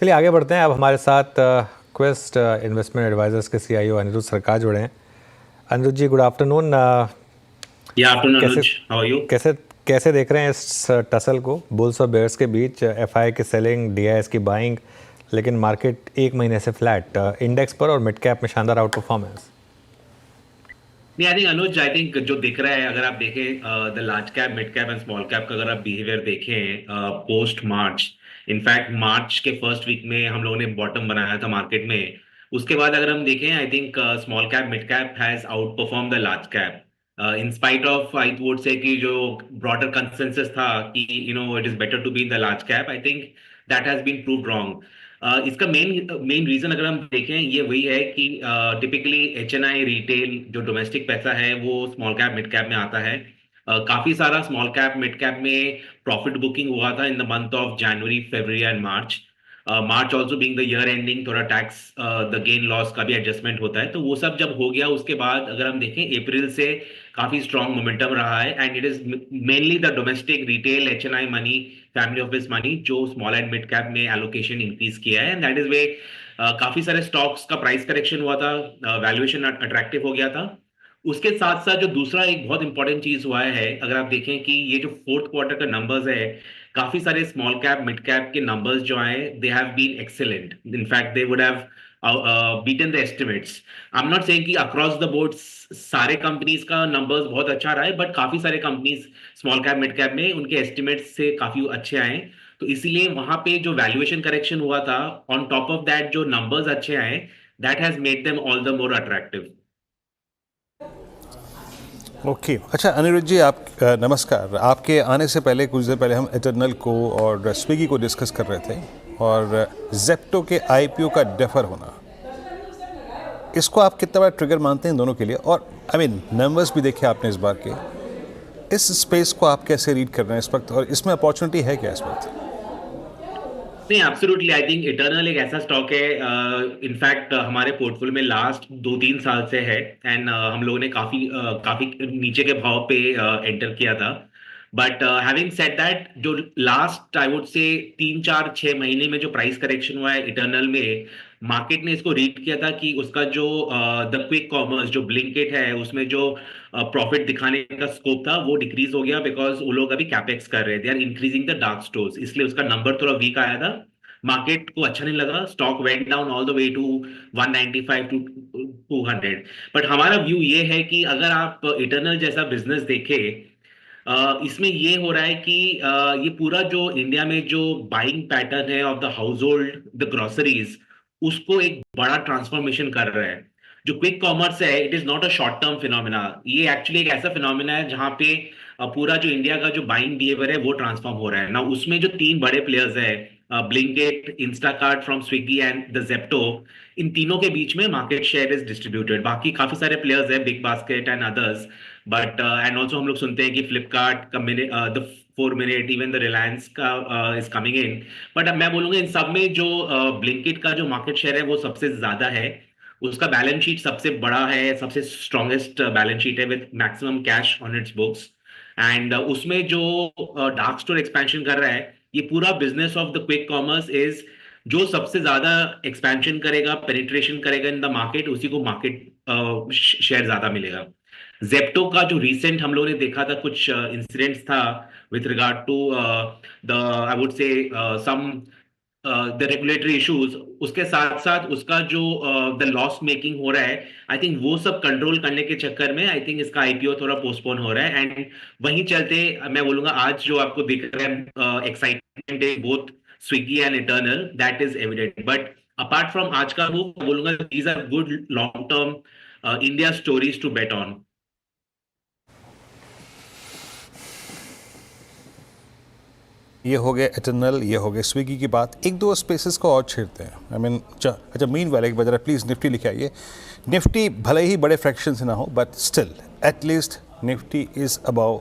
चलिए आगे बढ़ते हैं। अब हमारे साथ क्वेस्ट इन्वेस्टमेंट एडवाइजर्स के सीईओ अनिरुद्ध सरकार जुड़े हैं। अनिरुद्ध जी, गुड आफ्टरनून। या आफ्टरनून कैसे अनुज, हाउ आर यू? कैसे कैसे देख रहे हैं इस टसल को, बुल्स और बेयर्स के बीच? एफआई की सेलिंग, डीआईएस की बाइंग, लेकिन मार्केट एक महीने से फ्लैट इंडेक्स पर और मिड कैप में शानदार आउट परफॉर्मेंस। नहीं, आई थिंक अनुज, आई थिंक जो दिख रहा है, अगर आप देखें the large cap, mid cap and small cap का अगर आप बिहेवियर देखें पोस्ट मार्च, इनफैक्ट मार्च के फर्स्ट वीक में हम लोगों ने बॉटम बनाया था मार्केट में। उसके बाद अगर हम देखें, I think small cap mid cap has outperform the large cap in spite of, I would say कि जो ब्रॉडर कंसेंसस था कि it is better to be in the large cap, I think that has been proved wrong. इसका main main reason अगर हम देखें ये वही है कि टिपिकली एचएनआई रिटेल जो डोमेस्टिक पैसा है वो स्मॉल कैप मिड कैप में आता है। काफी सारा स्मॉल कैप मिड कैप में प्रॉफिट बुकिंग हुआ था in the month of January, February and March. March also being the year ending, थोड़ा टैक्स द गेन लॉस का भी एडजस्टमेंट होता है, तो वो सब जब हो गया उसके बाद अगर हम देखें अप्रैल से काफी स्ट्रॉन्ग मोमेंटम रहा है, and it is mainly the domestic retail HNI money, family office money, जो स्मॉल एंड मिड कैप में एलोकेशन इंक्रीज किया है, एंड दैट इज वे काफी सारे स्टॉक्स का प्राइस करेक्शन हुआ था, वैल्यूएशन अट्रैक्टिव हो गया था। उसके साथ साथ जो दूसरा एक बहुत इंपॉर्टेंट चीज हुआ है, अगर आप देखें कि ये जो फोर्थ क्वार्टर का नंबर्स है, काफी सारे स्मॉल कैप मिड कैप के नंबर्स जो आए, they have been excellent, in fact they would have beaten the estimates. I am not saying कि अक्रॉस द बोर्ड सारे कंपनीज का नंबर्स बहुत अच्छा रहा है, बट काफी सारे companies small cap mid cap में उनके एस्टिमेट्स से काफी अच्छे आए। तो इसीलिए वहां पे जो वैल्यूएशन करेक्शन हुआ था, ऑन टॉप ऑफ दैट जो नंबर्स अच्छे आए, that has made them all the more attractive. Okay अच्छा अनिरुद्ध जी, आप नमस्कार। आपके आने से पहले कुछ देर पहले हम इटरनल को और स्विगी को डिस्कस कर रहे थे, और जेप्टो के आईपीओ का डेफर होना, इसको आप कितना बड़ा ट्रिगर मानते हैं दोनों के लिए? और आई मीन नंबर्स भी देखे आपने इस बार के, इस स्पेस को आप कैसे रीड कर रहे हैं इस वक्त, और इसमें अपॉर्चुनिटी है क्या इस वक्त? नहीं, एब्सोल्युटली, आई थिंक इटर्नल एक ऐसा स्टॉक है, इनफैक्ट हमारे पोर्टफोलियो में लास्ट 2-3 साल से है, एंड हम लोगों ने काफी नीचे के भाव पे एंटर किया था। बट हैविंग सेड दैट, जो लास्ट आई वुड से 3-4-6 महीने में जो प्राइस करेक्शन हुआ है इटर्नल में, मार्केट ने इसको रीड किया था कि उसका जो द क्विक कॉमर्स जो ब्लिंकिट है, उसमें जो प्रॉफिट दिखाने का स्कोप था वो डिक्रीज हो गया, बिकॉज वो लोग अभी कैपेक्स कर रहे थे, they are increasing the dark stores, इसलिए उसका नंबर थोड़ा वीक आया था। मार्केट को अच्छा नहीं लगा, stock went down all the way to 195 to 200। But हमारा व्यू ये है कि अगर आप इटर्नल जैसा बिजनेस देखें, इसमें ये हो रहा है कि ये पूरा जो इंडिया में जो बाइंग पैटर्न है of the house hold, the groceries, उसको एक बड़ा ट्रांसफॉर्मेशन कर रहा है। जो क्विक कॉमर्स है, it is not a short term phenomena, ये एक्चुअली एक ऐसा फिनोमिना है जहां पे पूरा जो इंडिया का जो बाइंग बिहेवियर है वो ट्रांसफॉर्म हो रहा है ना। उसमें जो तीन बड़े प्लेयर्स है, Blinkit, Instamart from Swiggy and the Zepto, इन तीनों के बीच में मार्केट शेयर इज डिस्ट्रीब्यूटेड। बाकी काफी सारे प्लेयर्स है, big basket and others, but and also हम लोग सुनते हैं कि फ्लिपकार्ट का the 4 minute, even the Reliance का इज कमिंग इन। बट मैं बोलूंगा इन सब में जो ब्लिंकिट का जो मार्केट शेयर है वो सबसे ज्यादा है, उसका बैलेंस शीट सबसे बड़ा है, सबसे स्ट्रॉन्गेस्ट बैलेंस शीट है with maximum cash on it's books. And उसमें जो डार्क स्टोर एक्सपेंशन कर रहा है, ये पूरा business of the quick commerce is, जो सबसे ज्यादा एक्सपेंशन करेगा, पेनिट्रेशन करेगा इन द मार्केट, उसी को मार्केट शेयर ज्यादा मिलेगा। जेप्टो का जो रिसेंट हम लोगों ने देखा था, कुछ इंसिडेंट्स था with regard to the, I would say some the regulatory issues, उसके साथ साथ उसका जो द लॉस मेकिंग हो रहा है, आई थिंक वो सब कंट्रोल करने के चक्कर में आई थिंक इसका आईपीओ थोड़ा पोस्टपोन हो रहा है। एंड वहीं चलते मैं बोलूंगा आज जो आपको दिख रहा है एक्साइटमेंट है both Swiggy and Eternal, that is evident. But apart from आज का मूव, बोलूंगा these are good long term India stories to bet on. ये हो गया इटरनल, ये हो गया स्विगी की बात। एक दो स्पेसेस को और छेड़ते हैं। आई मीन अच्छा, मीन वाले एक बार प्लीज़ निफ्टी लिखे आइए। निफ्टी भले ही बड़े फ्रैक्शन से ना हो, but still at least Nifty is above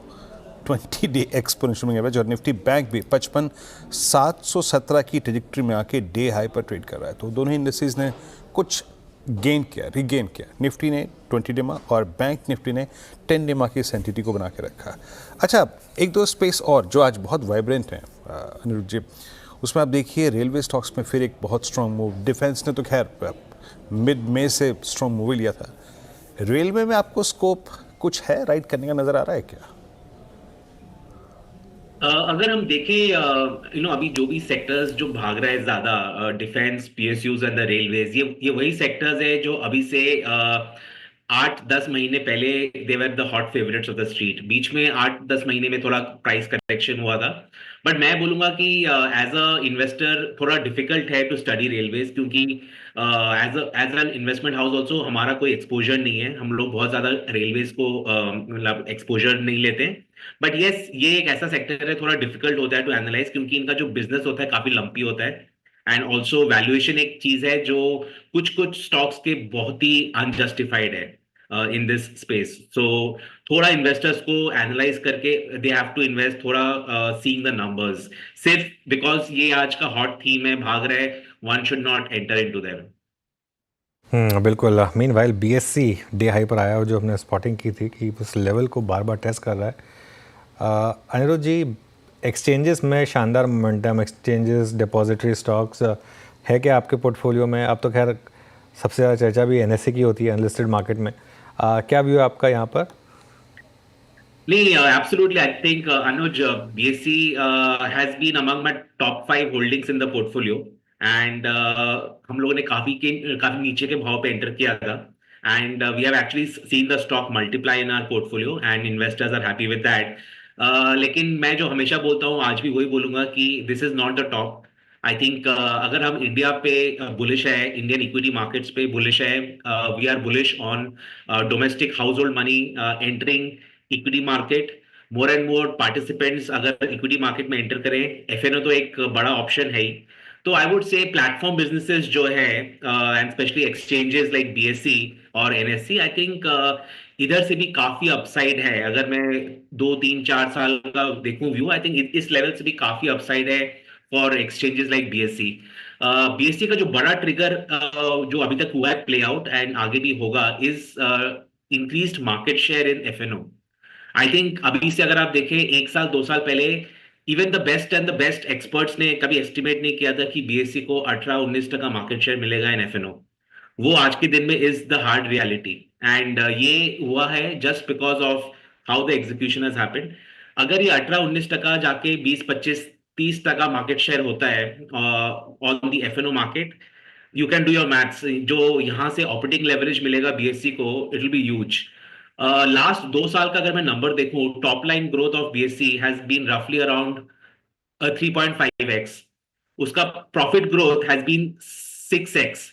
20-day exponential moving average, और निफ्टी बैंक भी 55,717 की ट्रेजेक्ट्री में आके डे हाई पर ट्रेड कर रहा है। तो दोनों ही इंडस्ट्रीज ने कुछ गेन किया, रिगेन किया। निफ्टी ने 20 डेमा और बैंक निफ्टी ने 10 डेमा की सेंटिटी को बना के रखा। अच्छा, एक दो स्पेस और जो आज बहुत वाइब्रेंट हैं अनिरुद्ध जी, उसमें आप देखिए रेलवे स्टॉक्स में फिर एक बहुत स्ट्रॉन्ग मूव, डिफेंस ने तो खैर मिड में से स्ट्रॉन्ग मूव ही लिया था। रेलवे में आपको स्कोप कुछ है राइड करने का, नजर आ रहा है क्या? अगर हम देखें अभी जो भी सेक्टर्स जो भाग रहा है ज्यादा, defence, PSUs and the railways, ये वही सेक्टर्स है जो अभी से 8-10 महीने पहले they were the hot favourites of the street. बीच में 8-10 महीने में थोड़ा प्राइस करेक्शन हुआ था, बट मैं बोलूंगा कि एज अ इन्वेस्टर थोड़ा डिफिकल्ट है टू स्टडी रेलवेज, क्योंकि as an investment house also हमारा कोई एक्सपोजर नहीं है, हम लोग बहुत ज्यादा रेलवेज को मतलब एक्सपोजर नहीं लेते हैं। बट यस, ये एक ऐसा सेक्टर है थोड़ा डिफिकल्ट होता है टू एनालाइज, क्योंकि इनका जो बिजनेस होता है काफी लंपी होता है, एंड ऑल्सो वैल्यूएशन एक चीज है जो कुछ कुछ स्टॉक्स के बहुत ही अनजस्टिफाइड है इन दिस स्पेस। सो थोड़ा इन्वेस्टर्स को एनालाइज करके दे हैव टू इन्वेस्ट, थोड़ा सीइंग द नंबर्स। सिर्फ बिकॉज ये आज का हॉट थीम है, भाग रहा है, one should not enter into them. बिल्कुल। मीनवाइल बीएससी डे हाई पर आया, और जो हमने स्पॉटिंग की थी कि उस लेवल को बार बार टेस्ट कर रहा है। अनिरुद्ध जी, एक्सचेंजेस में शानदार मोमेंटम, एक्सचेंजेस, डिपॉजिटरी स्टॉक्स है क्या आपके पोर्टफोलियो में? अब तो खैर सबसे ज़्यादा चर्चा भी एनएससी की होती है अनलिस्टेड मार्केट में। क्या व्यू है आपका यहाँ पर? नहीं, absolutely I think Anuj, BSC has been among my top 5 holdings in the portfolio, and हम लोगों ने काफी नीचे के भाव पे एंटर किया था, and we have actually seen the stock multiply in our portfolio, and investors are happy with that. लेकिन मैं जो हमेशा बोलता हूँ, आज भी वही बोलूंगा कि this is not the top. I think अगर हम इंडिया पे बुलिश है, इंडियन इक्विटी मार्केट्स पे बुलिश है, we are bullish on domestic household money entering equity market. More and more participants अगर इक्विटी मार्केट में एंटर करें, FnO तो एक बड़ा ऑप्शन है ही। तो I would say platform businesses जो है, and specially exchanges like BSC और एनएससी, आई थिंक इधर से भी काफी अपसाइड है। अगर मैं 2-3-4 साल का देखूं व्यू, आई थिंक इस लेवल से भी काफी अपसाइड है for exchanges like BSc. BSc का जो बड़ा ट्रिगर जो अभी तक हुआ है प्ले आउट, एंड आगे भी होगा, is increased market share in FnO. I think अभी से अगर आप देखें 1 साल 2 साल पहले, even the best and the best experts ने कभी एस्टिमेट नहीं किया था कि बीएससी को 18-19% मार्केट शेयर मिलेगा इन एफएनओ। वो आज के दिन में is the hard reality, and ये हुआ है just because of how the execution has happened. अगर ये 18-19% जाके 20-25-30% मार्केट शेयर होता है on the FnO market, you can do your maths, जो यहाँ से ऑपरेटिंग लेवरेज मिलेगा बीएससी को, it will be huge. Last 2 साल का अगर मैं नंबर देखूं, top line growth of BSC has been रफली अराउंड 3.5x। उसका profit growth has been 6x।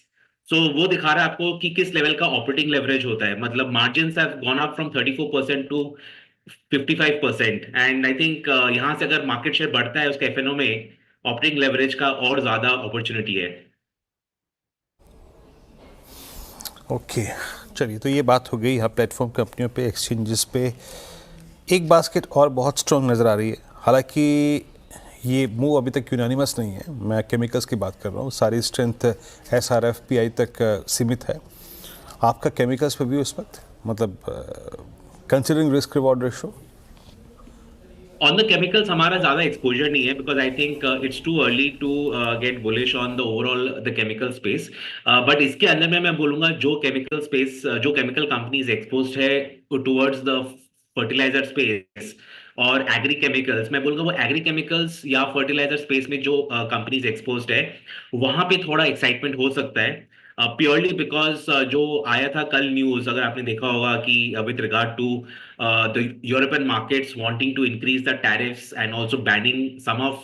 So वो दिखा रहा है आपको कि किस लेवल का ऑपरेटिंग लेवरेज होता है, मतलब margin have gone up from 34% to 55%। And I think यहाँ से अगर मार्केट शेयर बढ़ता है उसके एफएनओ में, ऑपरेटिंग लेवरेज का और ज्यादा अपॉर्चुनिटी है। ओके, चलिए, तो ये बात हो गई यहाँ प्लेटफॉर्म कंपनियों पे, एक्सचेंजेस पे। एक बास्केट और बहुत स्ट्रॉन्ग नज़र आ रही है, हालांकि ये मूव अभी तक यूनानिमस नहीं है। मैं केमिकल्स की बात कर रहा हूँ, सारी स्ट्रेंथ एसआरएफ पीआई तक सीमित है। आपका केमिकल्स पे व्यू इस वक्त, मतलब considering risk reward ratio? On the chemicals हमारा ज्यादा एक्सपोजर नहीं है, because I think it's too early to get bullish on the overall the chemical space. But इसके अंदर में मैं बोलूंगा जो केमिकल स्पेस, जो केमिकल कंपनीज एक्सपोज्ड है टुवर्ड्स द फर्टिलाइजर स्पेस और एग्री केमिकल्स, मैं बोलूंगा वो एग्री केमिकल्स या फर्टिलाइजर स्पेस में जो कंपनीज एक्सपोज्ड है, वहां पे थोड़ा एक्साइटमेंट हो सकता है, प्योरली बिकॉज जो आया था कल न्यूज, अगर आपने देखा होगा कि with regard to the European markets wanting to increase the tariffs and also banning some of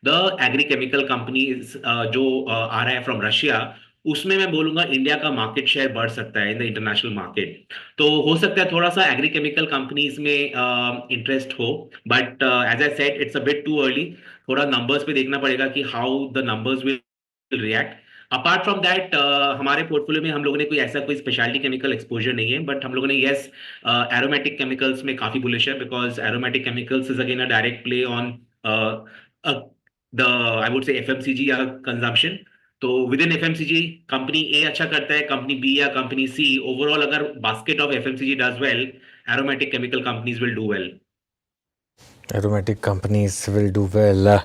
the agri-chemical companies जो आ रहा है फ्रॉम रशिया, उसमें मैं बोलूंगा इंडिया का मार्केट शेयर बढ़ सकता है इन द इंटरनेशनल मार्केट। तो हो सकता है थोड़ा सा एग्री केमिकल कंपनीज में इंटरेस्ट हो, but as I said it's a bit too early. थोड़ा नंबर्स पे देखना पड़ेगा कि how the numbers will react. Apart from that, हमारे पोर्टफोलियो में हम लोगों ने कोई ऐसा कोई स्पेशलिटी केमिकल एक्सपोजर नहीं है, बट हम लोगों ने यस एरोमेटिक केमिकल्स में काफी बुलिश है, because aromatic chemicals is again a direct play on the I would से एफएमसीजी या कंजम्पशन। तो विद इन एफएमसीजी कंपनी ए अच्छा करता है, कंपनी बी या कंपनी सी, ओवरऑल अगर basket of FMCG does well, aromatic chemical companies will do well. Aromatic companies will do well.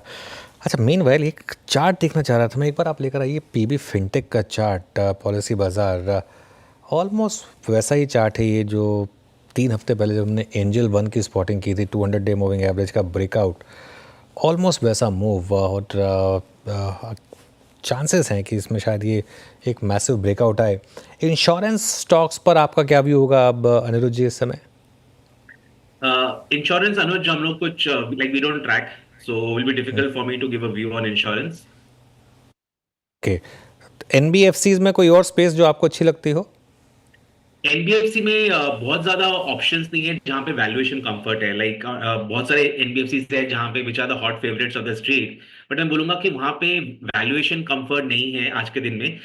अच्छा, main while एक चार्ट देखना चाह रहा था मैं, एक बार आप लेकर आइए पीबी फिनटेक का चार्ट, पॉलिसी बाजार। ऑलमोस्ट वैसा ही चार्ट है ये जो 3 हफ्ते पहले जब हमने एंजल 1 की स्पॉटिंग की थी, 200 डे मूविंग एवरेज का ब्रेकआउट, ऑलमोस्ट वैसा मूव। और चांसेस हैं कि इसमें शायद ये एक मैसिव ब्रेकआउट आए। इंश्योरेंस स्टॉक्स पर आपका क्या व्यू होगा अब अनिरुद्ध जी इस समय? इंश्योरेंस अनुज हम लोग कुछ like we don't track, so will be difficult for me to give a view on insurance. Okay, NBFCs में कोई और स्पेस जो आपको अच्छी लगती हो? एनबीएफसी में बहुत ज्यादा ऑप्शंस नहीं है जहां पे वैल्यूएशन कंफर्ट है। लाइक बहुत सारे एनबीएफसी है जहां पे which are the hot favourites of the street, but मैं बोलूंगा कि वहां पे वैल्यूएशन कंफर्ट नहीं है आज के दिन में।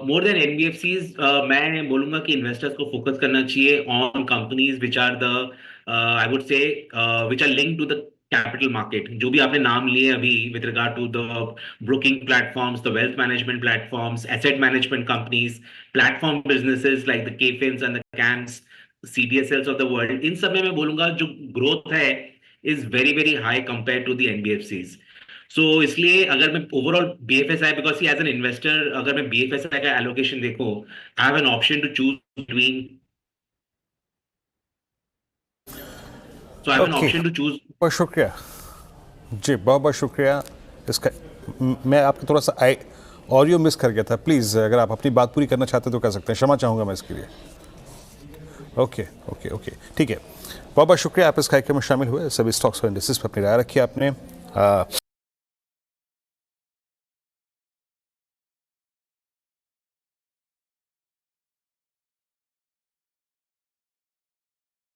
मोर देन एनबीएफसीज मैं बोलूंगा कि इन्वेस्टर्स को फोकस करना चाहिए on companies which are the I would say which are linked to the capital market. जो भी आपने नाम लिए अभी with regard to the broking platforms, the wealth management platforms, asset management companies, platform businesses like the KFINs and the CAMS, CDSLs of the world, इन सब में मैं बोलूंगा जो ग्रोथ है is very very high compared to the NBFCs. So इसलिए अगर मैं overall BFSI, because as an investor अगर मैं BFSI का एलोकेशन देखूं, I have an option to choose between, so I have an okay, option to choose. बहुत शुक्रिया जी, बहुत बहुत शुक्रिया। इसका मैं आपका थोड़ा सा ऑडियो मिस कर गया था। प्लीज़ अगर आप अपनी बात पूरी करना चाहते तो कर सकते हैं, क्षमा चाहूँगा मैं इसके लिए। ओके ओके ओके, ठीक है। बहुत बहुत शुक्रिया, आप इस कार्यक्रम में शामिल हुए। सभी स्टॉक्स और इंडस्ट्रीज पर अपनी राय रखी आपने।